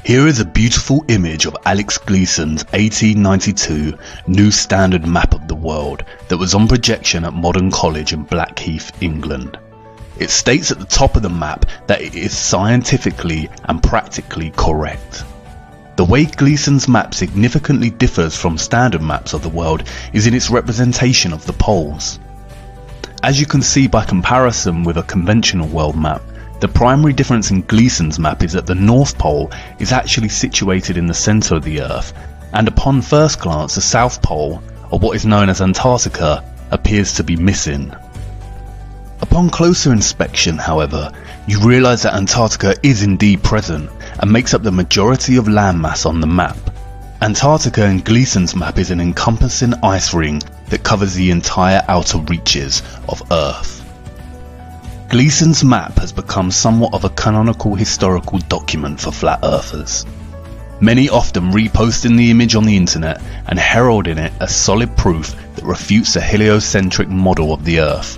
Here is a beautiful image of Alex Gleason's 1892 New Standard Map of the World that was on projection at Modern College in Blackheath, England. It states at the top of the map that it is scientifically and practically correct. The way Gleason's map significantly differs from standard maps of the world is in its representation of the poles. As you can see by comparison with a conventional world map, the primary difference in Gleason's map is that the North Pole is actually situated in the centre of the Earth, and upon first glance the South Pole, or what is known as Antarctica, appears to be missing. Upon closer inspection, however, you realise that Antarctica is indeed present and makes up the majority of landmass on the map. Antarctica in Gleason's map is an encompassing ice ring that covers the entire outer reaches of Earth. Gleason's map has become somewhat of a canonical historical document for flat earthers, many often reposting the image on the internet and heralding it as solid proof that refutes a heliocentric model of the Earth,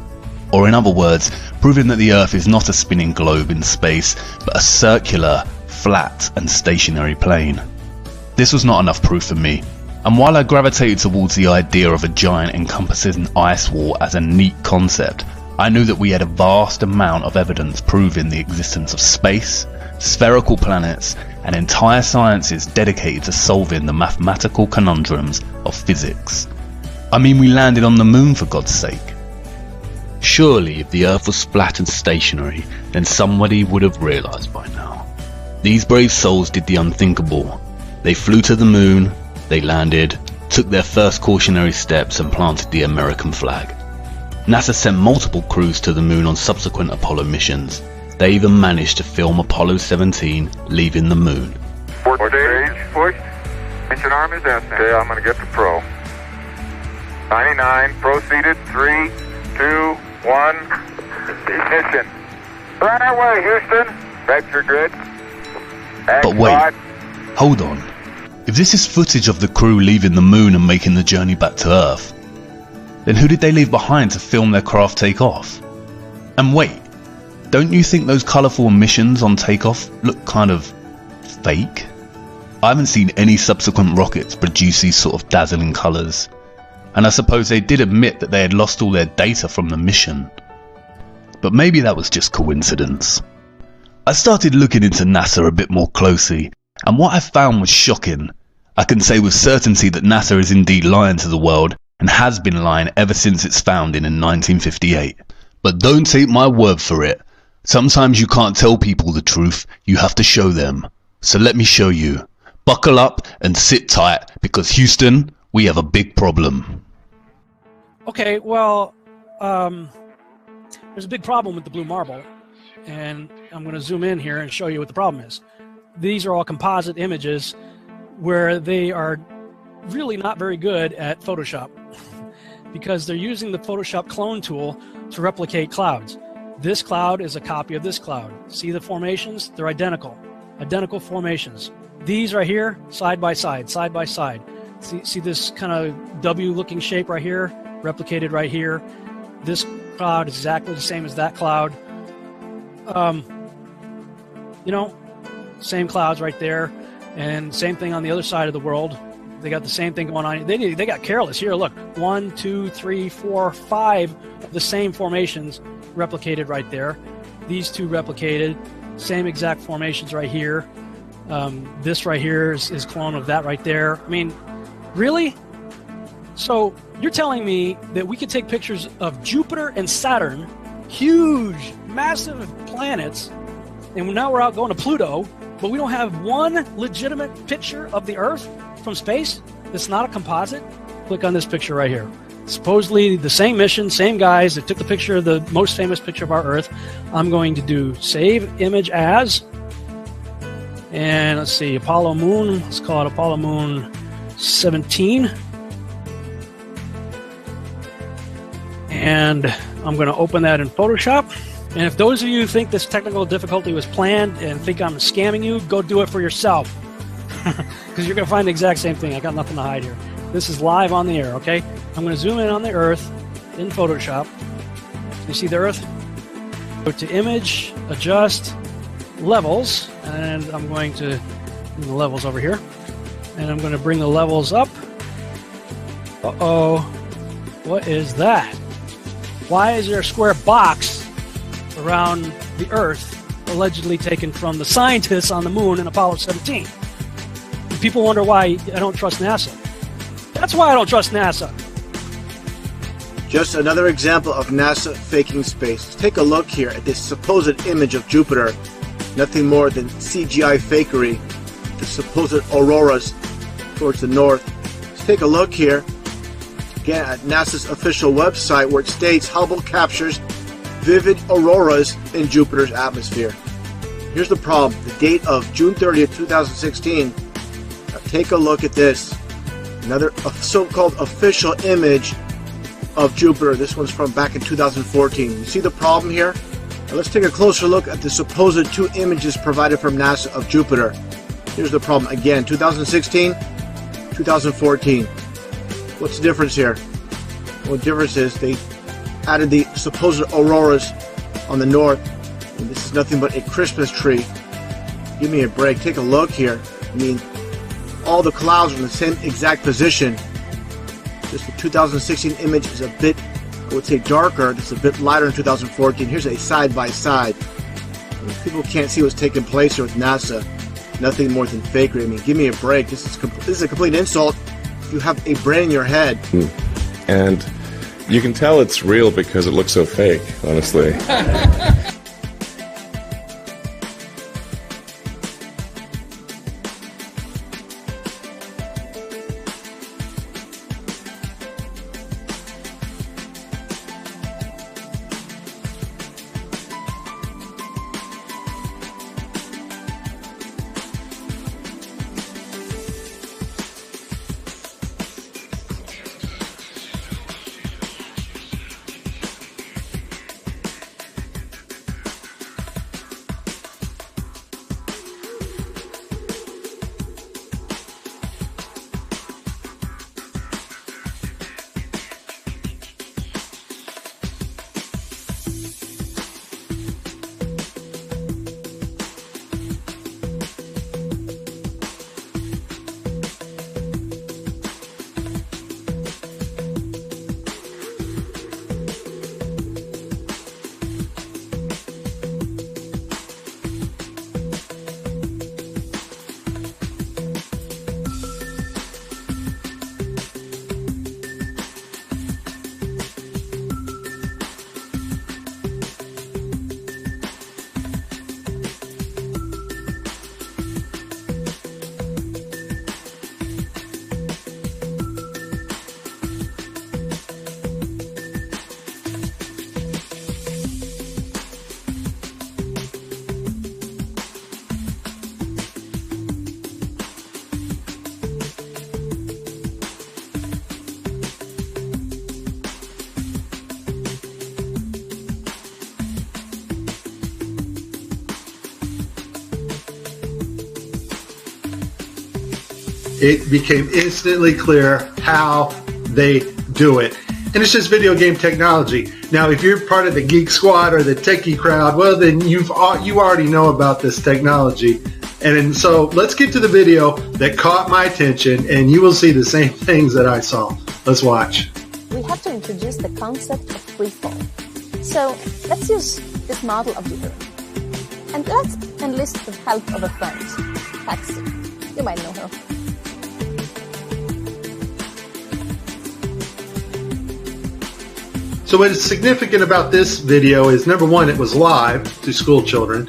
or in other words, proving that the Earth is not a spinning globe in space but a circular, flat and stationary plane. This was not enough proof for me, and while I gravitated towards the idea of a giant encompassing ice wall as a neat concept, I knew that we had a vast amount of evidence proving the existence of space, spherical planets, and entire sciences dedicated to solving the mathematical conundrums of physics. I mean, we landed on the moon for God's sake. Surely if the Earth was flat and stationary, then somebody would have realised by now. These brave souls did the unthinkable. They flew to the moon, they landed, took their first cautionary steps and planted the American flag. NASA sent multiple crews to the moon on subsequent Apollo missions. They even managed to film Apollo 17 leaving the moon. Stage pushed. Mission arm is out there. Okay, I'm going to get the pro. 99, proceeded. 3, 2, 1. Ignition. Right away, Houston. Vector grid. But wait, hold on. If this is footage of the crew leaving the moon and making the journey back to Earth, then who did they leave behind to film their craft take off? And wait, don't you think those colourful emissions on takeoff look kind of fake? I haven't seen any subsequent rockets produce these sort of dazzling colours, and I suppose they did admit that they had lost all their data from the mission. But maybe that was just coincidence. I started looking into NASA a bit more closely, and what I found was shocking. I can say with certainty that NASA is indeed lying to the world, and has been lying ever since its founding in 1958. But don't take my word for it. Sometimes you can't tell people the truth, you have to show them. So let me show you. Buckle up and sit tight, because Houston, we have a big problem. Okay, well, there's a big problem with the blue marble, and I'm going to zoom in here and show you what the problem is. These are all composite images where they are really not very good at Photoshop because they're using the Photoshop clone tool to replicate clouds. This cloud is a copy of this cloud. See the formations? They're identical identical formations. These right here, side by side, side by side. See this kind of W looking shape right here, replicated right here. This cloud is exactly the same as that cloud. You know, same clouds right there, and same thing on the other side of the world. They got the same thing going on. They got careless here. Look, 1, 2, 3, 4, 5 of the same formations replicated right there. These two replicated, same exact formations right here. This right here is clone of that right there. I mean, really? So you're telling me that we could take pictures of Jupiter and Saturn, huge, massive planets, and now we're out going to Pluto, but we don't have one legitimate picture of the Earth from space that's not a composite? Click on this picture right here. Supposedly the same mission, same guys that took the picture of the most famous picture of our Earth. I'm going to do save image as, and let's see, Apollo Moon. Let's call it Apollo Moon 17. And I'm going to open that in Photoshop. And if those of you think this technical difficulty was planned and think I'm scamming you, go do it for yourself. Because you're going to find the exact same thing. I got nothing to hide here. This is live on the air, okay? I'm going to zoom in on the Earth in Photoshop. You see the Earth? Go to Image, Adjust, Levels, and I'm going to And the levels over here. And I'm going to bring the levels up. Uh-oh. What is that? Why is there a square box around the Earth allegedly taken from the scientists on the moon in Apollo 17? And people wonder why I don't trust NASA. That's why I don't trust NASA. Just another example of NASA faking space. Take a look here at this supposed image of Jupiter. Nothing more than CGI fakery. The supposed auroras towards the north. Let's take a look here again at NASA's official website, where it states Hubble captures vivid auroras in Jupiter's atmosphere. Here's the problem. The date of June 30th, 2016. Now take a look at this. Another so-called official image of Jupiter. This one's from back in 2014. You see the problem here? Now let's take a closer look at the supposed two images provided from NASA of Jupiter. Here's the problem again. 2016, 2014. What's the difference here? Well, the difference is they added the supposed auroras on the north, and this is nothing but a Christmas tree. Give me a break. Take a look here. I mean, all the clouds are in the same exact position. Just the 2016 image is a bit, I would say, darker. It's a bit lighter in 2014. Here's a side-by-side. I mean, people can't see what's taking place here with NASA. Nothing more than fakery. I mean, give me a break. This is a complete insult. If you have a brain in your head. And you can tell it's real because it looks so fake, honestly. It became instantly clear how they do it. And it's just video game technology. Now, if you're part of the Geek Squad or the techie crowd, well, then you already know about this technology. And so let's get to the video that caught my attention, and you will see the same things that I saw. Let's watch. We have to introduce the concept of freefall. So let's use this model of the Earth. And let's enlist the help of a friend, Taxi. You might know her. So what is significant about this video is, number one, it was live to school children.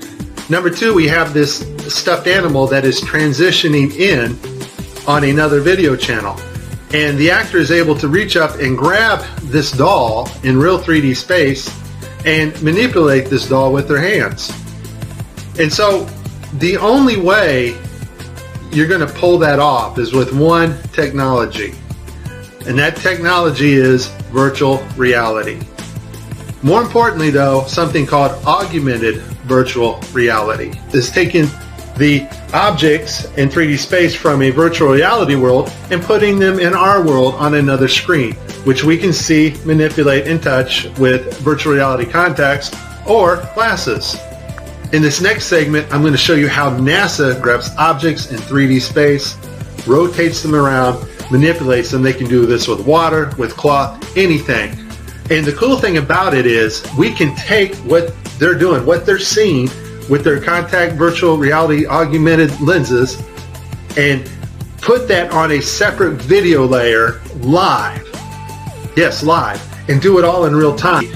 Number two, we have this stuffed animal that is transitioning in on another video channel. And the actor is able to reach up and grab this doll in real 3D space and manipulate this doll with their hands. And so the only way you're going to pull that off is with one technology. And that technology is virtual reality. More importantly, though, something called augmented virtual reality is taking the objects in 3D space from a virtual reality world and putting them in our world on another screen, which we can see, manipulate, and touch with virtual reality contacts or glasses. In this next segment, I'm going to show you how NASA grabs objects in 3D space, rotates them around, manipulates them. They can do this with water, with cloth, anything. And the cool thing about it is we can take what they're doing, what they're seeing with their contact virtual reality augmented lenses, and put that on a separate video layer live. Yes, live. And do it all in real time.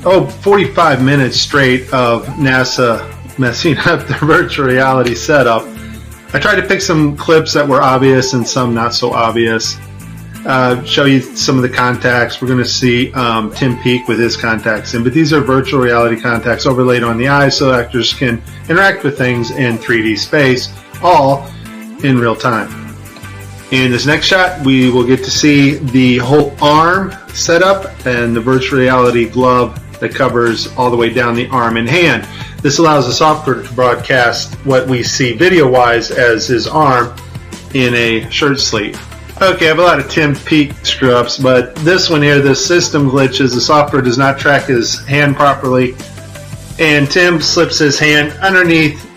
45 minutes straight of NASA messing up their virtual reality setup. I tried to pick some clips that were obvious and some not so obvious. Show you some of the contacts. We're going to see Tim Peake with his contacts in, but these are virtual reality contacts overlaid on the eyes so actors can interact with things in 3D space, all in real time. In this next shot, we will get to see the whole arm setup and the virtual reality glove that covers all the way down the arm and hand. This allows the software to broadcast what we see video-wise as his arm in a shirt sleeve. Okay, I have a lot of Tim Peake screw-ups, but this one here, the system glitches. The software does not track his hand properly, and Tim slips his hand underneath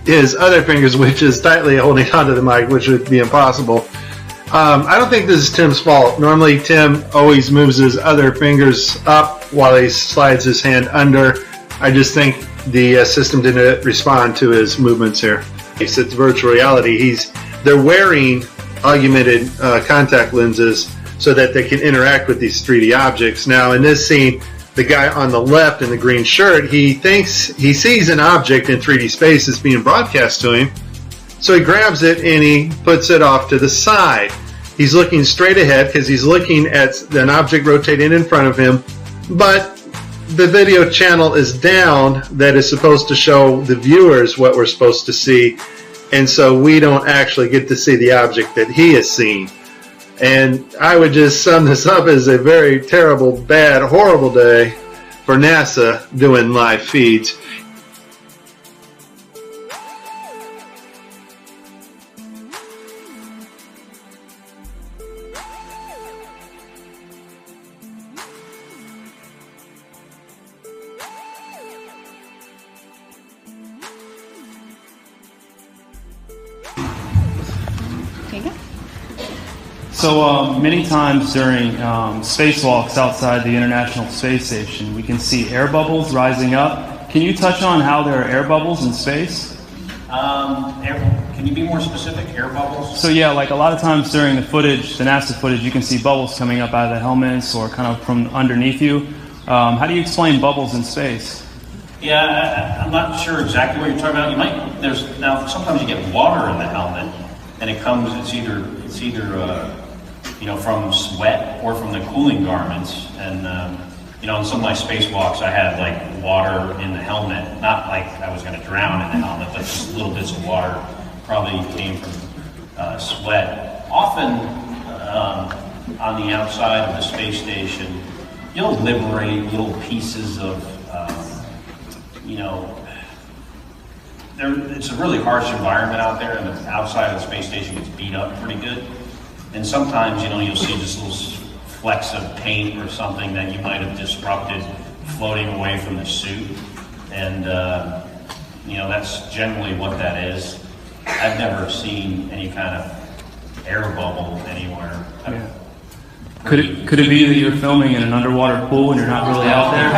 his other fingers, which is tightly holding onto the mic, which would be impossible. I don't think this is Tim's fault. Normally, Tim always moves his other fingers up while he slides his hand under. I just think the system didn't respond to his movements here. It's virtual reality. They're wearing augmented contact lenses so that they can interact with these 3D objects. Now, in this scene, the guy on the left in the green shirt, he thinks he sees an object in 3D space that's being broadcast to him. So he grabs it and he puts it off to the side. He's looking straight ahead because he's looking at an object rotating in front of him, but the video channel is down that is supposed to show the viewers what we're supposed to see, and so we don't actually get to see the object that he is seeing. And I would just sum this up as a very terrible, bad, horrible day for NASA doing live feeds. So many times during spacewalks outside the International Space Station, we can see air bubbles rising up. Can you touch on how there are air bubbles in space? Can you be more specific? Air bubbles? So yeah, like a lot of times during the footage, the NASA footage, you can see bubbles coming up out of the helmets or kind of from underneath you. How do you explain bubbles in space? Yeah, I'm not sure exactly what you're talking about. Now sometimes you get water in the helmet, and it's either from sweat or from the cooling garments. And on some of my spacewalks, I had like water in the helmet. Not like I was going to drown in the helmet, but just little bits of water probably came from sweat. Often on the outside of the space station, you'll liberate little pieces of, it's a really harsh environment out there, and the outside of the space station gets beat up pretty good. And sometimes, you'll see just little flecks of paint or something that you might have disrupted floating away from the suit. And, that's generally what that is. I've never seen any kind of air bubble anywhere. Yeah. Could it be that you're filming in an underwater pool and you're not really out there?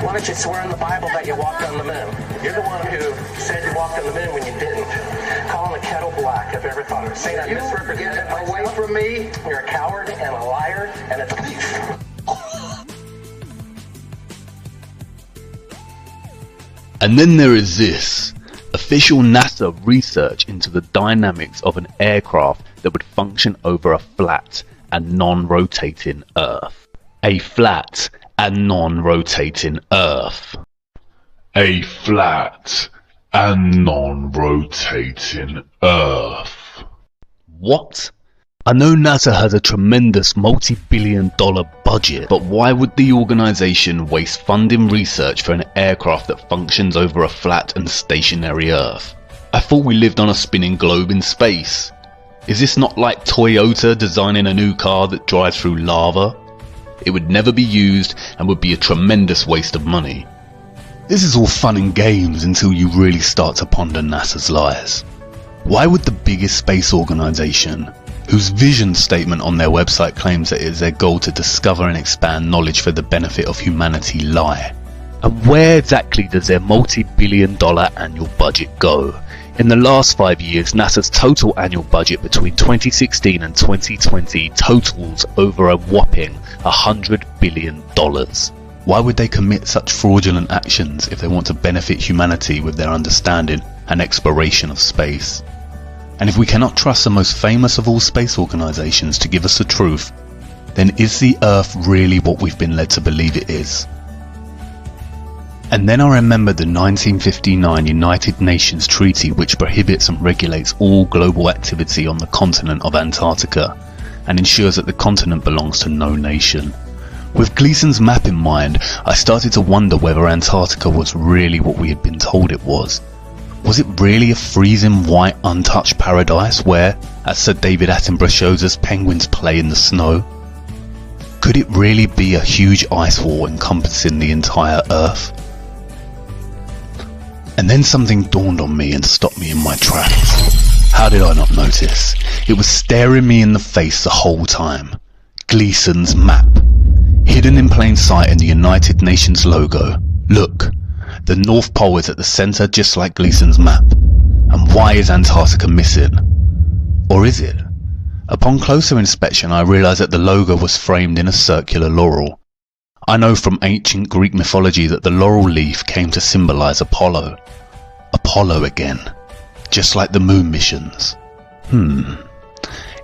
Why don't you swear in the Bible that you walked on the moon? You're the one who said you walked on the moon when you didn't. Calling the kettle black, if you ever thought of it. Say that misrepresented away from me. You're a coward and a liar and a thief. And then there is this. Official NASA research into the dynamics of an aircraft that would function over a flat and non-rotating Earth. A flat and non-rotating Earth. A flat and non-rotating Earth. What? I know NASA has a tremendous multi-billion-dollar budget, but why would the organisation waste funding research for an aircraft that functions over a flat and stationary Earth? I thought we lived on a spinning globe in space. Is this not like Toyota designing a new car that drives through lava? It would never be used and would be a tremendous waste of money. This is all fun and games until you really start to ponder NASA's lies. Why would the biggest space organisation, whose vision statement on their website claims that it is their goal to discover and expand knowledge for the benefit of humanity, lie? And where exactly does their multi-billion-dollar annual budget go? In the last 5 years, NASA's total annual budget between 2016 and 2020 totals over a whopping $100 billion. Why would they commit such fraudulent actions if they want to benefit humanity with their understanding and exploration of space? And if we cannot trust the most famous of all space organisations to give us the truth, then is the Earth really what we've been led to believe it is? And then I remembered the 1959 United Nations Treaty, which prohibits and regulates all global activity on the continent of Antarctica and ensures that the continent belongs to no nation. With Gleason's map in mind, I started to wonder whether Antarctica was really what we had been told it was. Was it really a freezing white untouched paradise where, as Sir David Attenborough shows us, penguins play in the snow? Could it really be a huge ice wall encompassing the entire Earth? And then something dawned on me and stopped me in my tracks. How did I not notice? It was staring me in the face the whole time. Gleason's map. Hidden in plain sight in the United Nations logo. Look. The North Pole is at the centre just like Gleason's map. And why is Antarctica missing? Or is it? Upon closer inspection I realised that the logo was framed in a circular laurel. I know from ancient Greek mythology that the laurel leaf came to symbolise Apollo. Apollo again. Just like the moon missions. In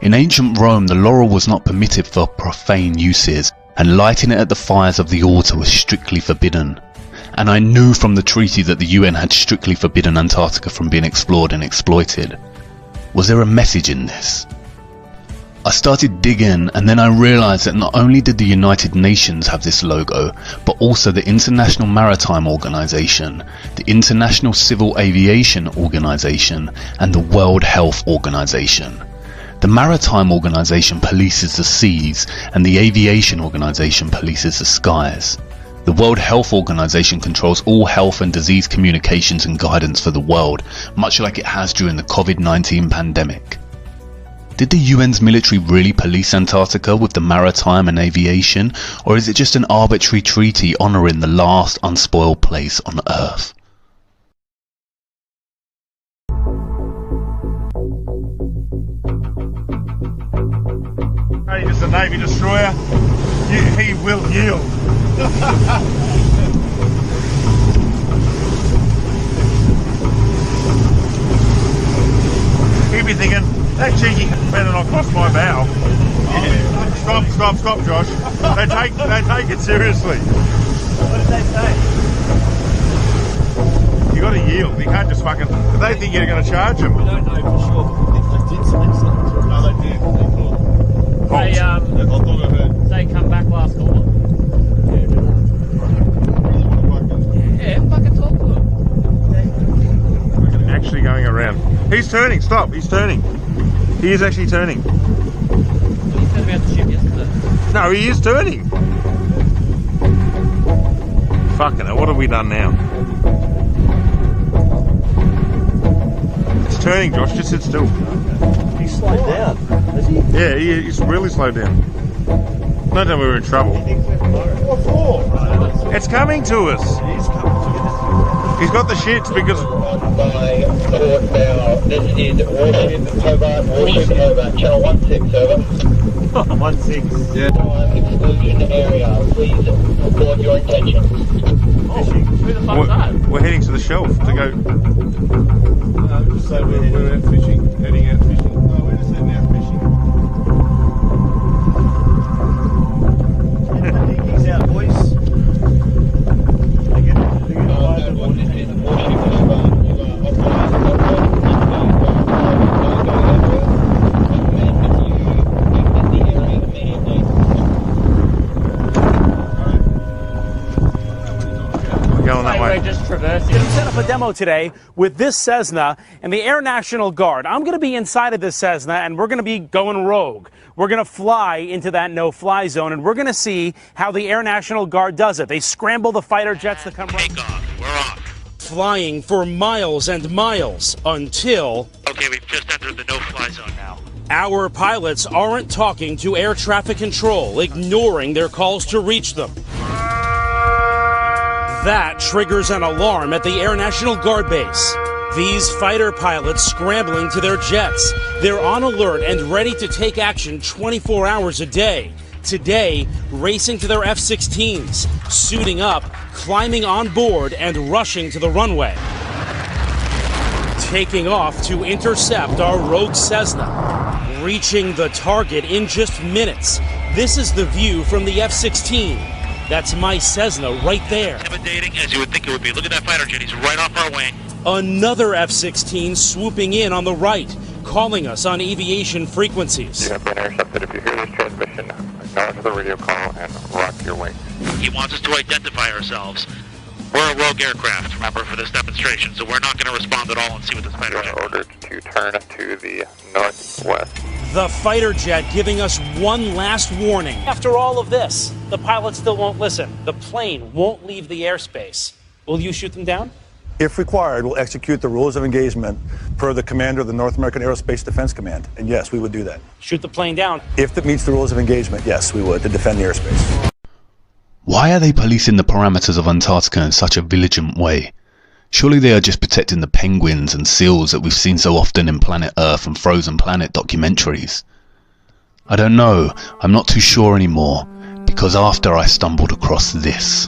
ancient Rome the laurel was not permitted for profane uses, and lighting it at the fires of the altar was strictly forbidden. And I knew from the treaty that the UN had strictly forbidden Antarctica from being explored and exploited. Was there a message in this? I started digging, and then I realised that not only did the United Nations have this logo, but also the International Maritime Organization, the International Civil Aviation Organization, and the World Health Organization. The Maritime Organization polices the seas, and the Aviation Organization polices the skies. The World Health Organization controls all health and disease communications and guidance for the world, much like it has during the COVID-19 pandemic. Did the UN's military really police Antarctica with the maritime and aviation, or is it just an arbitrary treaty honouring the last unspoiled place on Earth? Hey, just a Navy destroyer. He will yield. He'd be thinking, that cheeky better not cross my bow. Yeah. Stop, Josh. They take it seriously. What did they say? You got to yield. You can't just fucking. They think you're going to charge them. We don't know for sure. But they did say something. No, they did. They come back last call. Yeah, fucking talk to them. Actually going around. He's turning. Stop. He's turning. He is actually turning. He said about the ship yesterday. No, he is turning. Fucking hell, what have we done now? It's turning, Josh. Just sit still. He slowed down, has he? Yeah, he's really slowed down. Not that we were in trouble. What for? It's coming to us. He's got the shits because... By Port Bow, this is Warship Hobart, Warship Hobart, channel 16, over. 16. Yeah. Exclusion area, please report your intentions. Who the fuck's that? We're heading to the shelf to go... Just say we're out fishing, heading out fishing. No, we're just heading out fishing. He's out, boys. Set up a demo today with this Cessna and the Air National Guard. I'm going to be inside of this Cessna and we're going to be going rogue. We're going to fly into that no-fly zone and we're going to see how the Air National Guard does it. They scramble the fighter jets to come Take off. We're off. Flying for miles and miles until... Okay, we've just entered the no-fly zone now. Our pilots aren't talking to air traffic control, ignoring their calls to reach them. That triggers an alarm at the Air National Guard base. These fighter pilots scrambling to their jets. They're on alert and ready to take action 24 hours a day. Today, racing to their F-16s, suiting up, climbing on board, and rushing to the runway. Taking off to intercept our rogue Cessna. Reaching the target in just minutes. This is the view from the F-16. That's my Cessna right there. Intimidating as you would think it would be. Look at that fighter jet. He's right off our wing. Another F-16 swooping in on the right, calling us on aviation frequencies. You have been intercepted. If you hear this transmission, acknowledge the radio call and rock your wings. He wants us to identify ourselves. We're a rogue aircraft, remember, for this demonstration, so we're not going to respond at all and see what this fighter jet... You are ordered to turn to the northwest. The fighter jet giving us one last warning. After all of this, the pilot still won't listen. The plane won't leave the airspace. Will you shoot them down? If required, we'll execute the rules of engagement per the commander of the North American Aerospace Defense Command. And yes, we would do that. Shoot the plane down? If it meets the rules of engagement, yes, we would, to defend the airspace. Why are they policing the parameters of Antarctica in such a vigilant way? Surely they are just protecting the penguins and seals that we've seen so often in Planet Earth and Frozen Planet documentaries. I don't know, I'm not too sure anymore, because after I stumbled across this.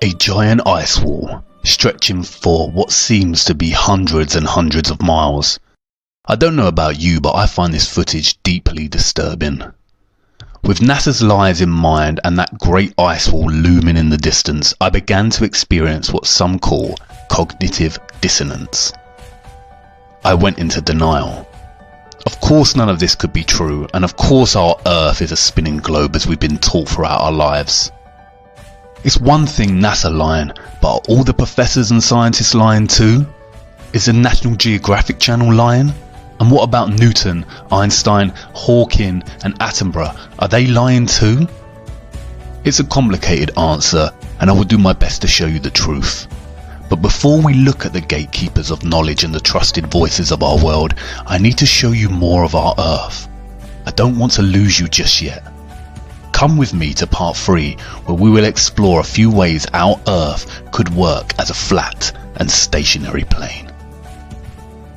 A giant ice wall, stretching for what seems to be hundreds and hundreds of miles. I don't know about you, but I find this footage deeply disturbing. With NASA's lies in mind and that great ice wall looming in the distance, I began to experience what some call cognitive dissonance. I went into denial. Of course none of this could be true, and of course our Earth is a spinning globe as we've been taught throughout our lives. It's one thing NASA lying, but are all the professors and scientists lying too? Is the National Geographic Channel lying? And what about Newton, Einstein, Hawking and Attenborough? Are they lying too? It's a complicated answer, and I will do my best to show you the truth. But before we look at the gatekeepers of knowledge and the trusted voices of our world, I need to show you more of our Earth. I don't want to lose you just yet. Come with me to part 3, where we will explore a few ways our Earth could work as a flat and stationary plane.